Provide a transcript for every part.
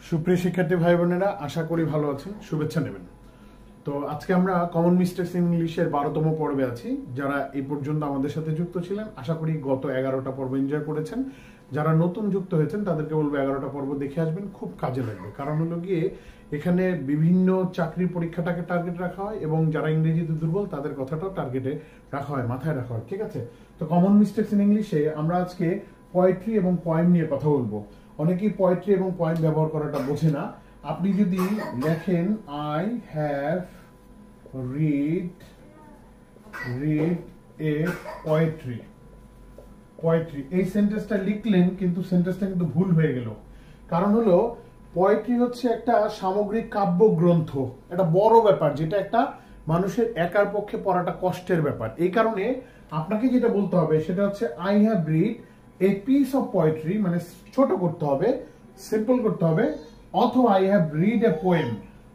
সুপ্রিয় শিক্ষার্থী ভাই বোনেরা, আশা করি ভালো আছেন। শুভেচ্ছা নেবেন। তো আজকে আমরা কমন মিস্টেকস ইন ইংলিশের 12তম পর্বে আছি। যারা এই পর্যন্ত আমাদের সাথে যুক্ত ছিলেন, আশা করি গত 11টা পর্ব এনজয় করেছেন। যারা নতুন যুক্ত হয়েছেন তাদেরকে বলবো 11টা পর্ব দেখে আসবেন, খুব কাজে লাগবে। কারণ হলো গিয়ে এখানে বিভিন্ন চাকরির পরীক্ষাটাকে টার্গেট রাখা হয় এবং যারা ইংরেজিতে দুর্বল তাদের কথাটাও টার্গেটে রাখা হয়, মাথায় রাখা হয়। ঠিক আছে? তো কমন মিস্টেকস ইন ইংলিশে আমরা আজকে পোয়েট্রি এবং পয়েম নিয়ে কথা বলবো। অনেকেই পোয়েট্রি এবং পয়েম ব্যবহার করাটা বোঝে না। আপনি যদি লেখেন I have read a poetry, এই সেন্টেন্সটা লিখলেন কিন্তু সেন্টেন্সটা কিন্তু ভুল হয়ে গেল। কারণ হলো পোয়েট্রি হচ্ছে একটা সামগ্রিক কাব্য গ্রন্থ, একটা বড় ব্যাপার, যেটা একটা মানুষের একার পক্ষে পড়াটা কষ্টের ব্যাপার। এই কারণে আপনাকে যেটা বলতে হবে সেটা হচ্ছে I have read a piece of poetry, মানে ছোট করতে হবে, সিম্পল করতে হবে, অথবা I have read a poem.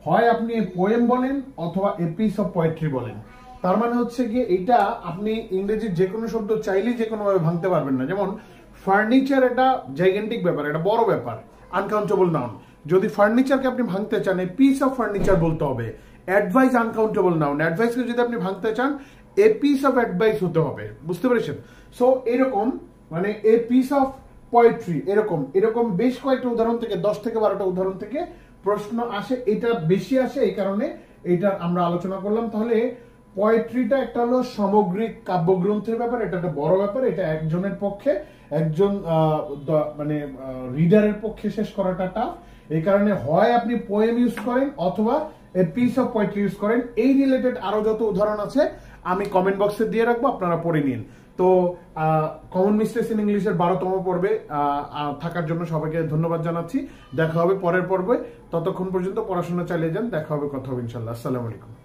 হয় আপনি পোয়েম বলেন অথবা এ পিস অফ পোয়েট্রি বলেন। তার মানে হচ্ছে গিয়ে এটা আপনি ইংরেজির যে কোনো শব্দ চাইলেই যে কোনো ভাবে ভাঙতে পারবেন না। যেমন ফার্নিচার একটা জাইগেন্টিক ব্যাপার, এটা বড় ব্যাপার, আনকাউন্টেবল নাউন। যদি ফার্নিচারকে আপনি ভাঙতে চান এ পিস অফ ফার্নিচার বলতে হবে। অ্যাডভাইস আনকাউন্টেবল নাউন, অ্যাডভাইসকে যদি আপনি ভাঙতে চান এ পিস অফ অ্যাডভাইস হতে হবে। বুঝতে পেরেছেন? সো এরকম মানে এ পিস অফ পোয়েট্রি, এরকম বেশ কয়েকটা উদাহরণ থেকে 10 থেকে 12টা উদাহরণ থেকে প্রশ্ন আসে। এটা বেশি আসে, এই কারণে এটা আমরা আলোচনা করলাম। তাহলে পোয়েট্রিটা একটা হলো সামগ্রিক কাব্যগ্রন্থের ব্যাপার, এটা একটা বড় ব্যাপার। এটা একজনের পক্ষে, একজন মানে রিডারের পক্ষে শেষ করাটা টাফ। এই কারণে হয় আপনি পোয়েম ইউজ করেন অথবা a piece of poetry use করেন। এই রিলেটেড আরো যত উদাহরণ আছে আমি কমেন্ট বক্সে দিয়ে রাখবো, আপনারা পড়ে নিন। তো কমন মিস্টেকস ইন ইংলিশের 12তম পর্বে থাকার জন্য সবাইকে ধন্যবাদ জানাচ্ছি। দেখা হবে পরের পর্বে। ততক্ষণ পর্যন্ত পড়াশোনা চালিয়ে যান। দেখা হবে, কথা হবে ইনশাল্লাহ। আসসালামু আলাইকুম।